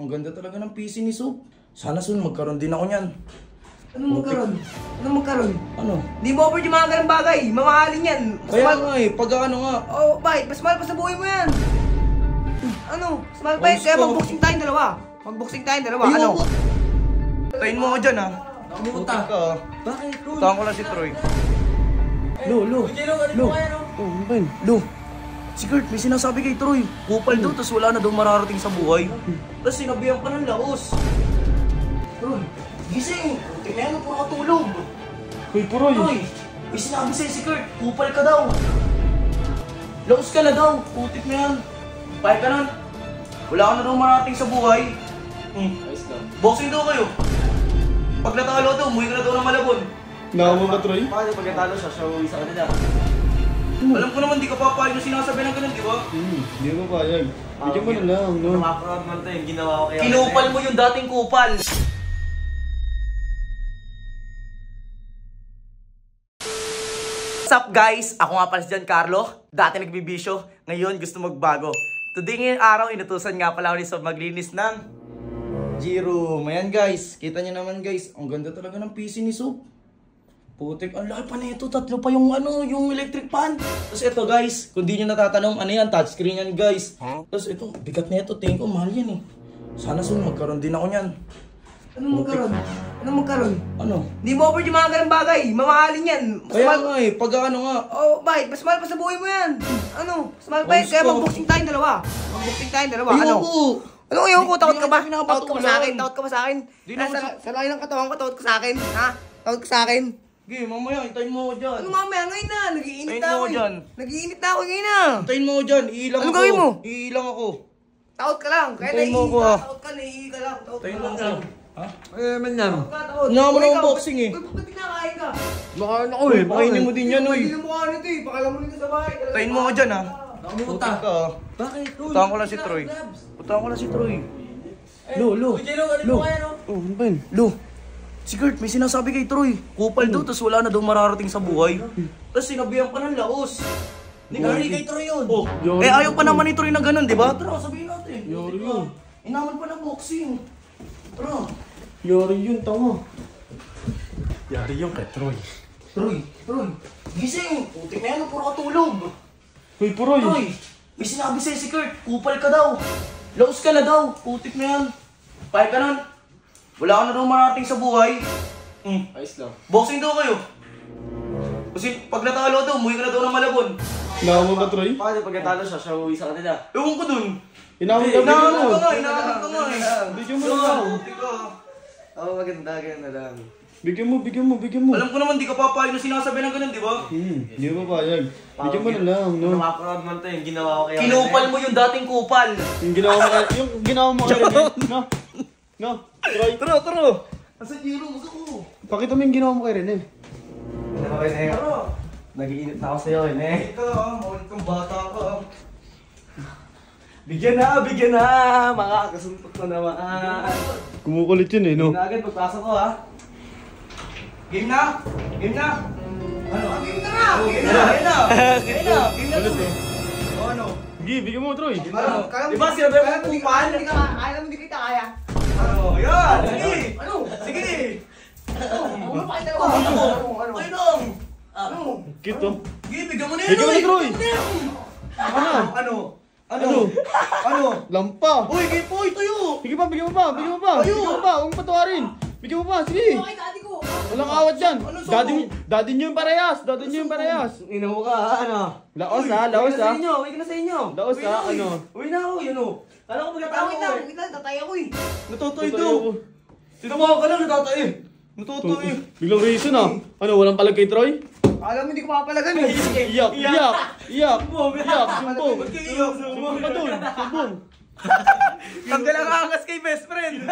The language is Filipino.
ang ganda talaga ng PC ni Soap. Sana soon magkaroon din ako niyan. Ano magkaroon? Ano magkaroon? Ano? Di mo offer yung mga ganang bagay. Mamahalin yan. Kaya nga eh, pag ano nga. Oh, bakit? Mas mahal pa sa buhay mo yan. Ano? Mas mahal pa yan. Kaya mag-boxing tayong dalawa. Mag-boxing tayong dalawa. Ano? Tayin mo ako dyan ha. Puta ka ha. Bakit? Tahan ko lang si Troy. Lo. Oh, ano ba yun? Lo. Si Kurt, may sinasabi kay Troy. Kupal daw, tas wala na daw mararating sa buhay. Tas sinabihan pa ng laos. Troy, gising. Tingnan mo, puro katulog. Uy, Puroy. Troy, may sinabi sa'yo si Kurt. Kupal ka daw. Laos ka na daw. Putik na yan. Pahit ka na. Wala ka na daw mararating sa buhay. Ayos lang. Boxing daw kayo. Pag natalo daw, umuwi ka na daw ng Malabon. Nakamo ba, Troy? Bakit pag natalo siya, siya uwi sa kanila? Alam ko naman, di ka papayag na sinasabi ng ganun, di ba? Hindi mo payag. Bigyan mo na lang, no? Namaproud man ito yung ginawa ko kaya. Kinupal mo yung dating kupal. What's up guys? Ako nga pala si Giancarlo. Dati nagbibisyo, ngayon gusto magbago. Today ngayong araw, inutusan nga pala ako ni Soap maglinis ng G-Room. Ayan guys, kita nyo naman guys, ang ganda talaga ng PC ni Soap. Putik, ang laki pa nito, tatlo pa yung yung electric fan. Tapos ito guys, kung di nyo natatanong, ano yan, touchscreen yan guys. Tapos ito, bigat na ito, tingin ko, mahal yan eh. Sana soon magkaroon din ako niyan. Ano magkaroon? Ano magkaroon? Ano? Di mo offer yung mga ganang bagay. Mamahalin yan. Mas Kaya mahal... nga eh, pag ano nga. Oh, bakit? Mas mahal pa sa buhay mo yan. Ano? Mas mahal pa yan. Kaya mag-boxing tayong dalawa. Mag-boxing tayong dalawa. Ano? Ano ayoko? Takot ka ba? Takot ka ba sa akin? Takot ka ba sa akin? Sa laki ng katawan ko, takot ka sa akin? Ha? Takot ka sa akin? Okay, mamaya, hintayin mo ako dyan. Ano mamaya? Ngayon na. Nag-iinit Hintayin na mo ako ako dyan. Nag-iinit na ako ngayon na. Hintayin mo ako dyan, iilang Ano ako. gawin mo? Iilang ako. Takot ka lang. Kaya Hintayin mo naiihi ako, ka. ah. Takot ka, naiihi ka lang. Takot Hintayin ka mo ako. lang. Ha? Ay, naman yan. Takot ka, takot. Nga mo Uy, ng ikaw, boxing eh. Uy, ba't pinakain ka? Baka ano ko Uy, eh. pakainin mo din yan, uy. Hindi na mukha nito eh. Pakalamunin ka sa bahay. Hintayin mo ako dyan, ha. Nakamuta. Putik ka, ha. Bakit? Putahan ko lang si Troy. Putahan ko lang si Troy. Lo. Oh, ano ba yun? Lo. Si Kurt, may sinasabi kay Troy. Kupal daw, tas wala na daw mararating sa buhay. Tas sinabihan pa ng laos. Hindi kay Troy yun. Oh, Yari ayaw pa naman ni Troy na ganun, di ba? Tara, sabihin natin. Yari yun. Inaman pa ng boxing. Tara. Yari yun, tanga. Yari yung kay Troy. Troy. Gising. Putik na yan, puro katulog. Uy, Puroy. Troy, may sinabi sa'yo si Kurt. Kupal ka daw. Laos ka na daw. Putik na yan. Pahit ka na. Wala ka na daw marating sa buhay. Ayos lang. Boxing daw kayo. Kasi pag natalo daw, umuwi ka na daw ng Malabon. Nakamo ba, Troy? Bakit pag natalo siya, siya uwi sa kanila? Ewan ko dun. Inaamon ka, Inaamon ka nga, bigyan mo. inaamon ka nga eh. Bigyan mo na lang. Putik ka. Oo, maganda lang. Bigyan mo. Alam ko naman, di ka papayag na sinasabi ng ganun, di ba? Hindi mo payag. Bigyan mo na lang, no? Namaproud man ito yung ginawa ko kaya. Kinupal mo yung dating kupal. Yung ginawa mo kay Rene. No? Troy, Tara. Nasa Giro, gusto ko. pakita mo yung ginawa mo kay Rene. Okay na yun. Tara. Nag-iinit na ako sa'yo eh. Ika ha, maulit kang bata ka. Bigyan na! Makakasuntok ko naman. Kumukulit yun eh, no? Hindi na agad pagpasok ko ha. Game na? Ano? Game na nga! Game na! O ano? Sige, bigyan mo, Troy. Diba sinabi mo kupal? Kaya mo hindi kita kaya. Ano? Yan! Sige! Ano? Sige! Ano pa ito? Ano? Ay lang! Ano? Cute, oh. Sige, bigyan mo na Bigyan mo na, Troy. Ano? Lampa. Uy, game po, ituyo! Sige pa, bigyan mo pa. Huwag mo patawarin. Bigyan mo pa, sige. Bakit ate ko? Walang awat dyan. Ano sa Daddy nyo yung parehas. Ina mo ka ha, ano? Laos ha. Uwi ka na sa inyo. Laos ha, ano. Uwi na ako, yun o. Alam ko pagkatao Wait ko eh. lang, tatay ako eh. Natutoy daw! Tinawa ka lang, natatay! Natutoy! Biglang reason ah. Ano, walang palag kay Troy? Alam mo hindi ko mapapalagan eh. Iyak. Sumbong. Ba't kayo iyak? Sumbong pa dun. Sumbong. Tanggal ang angas kay best friend!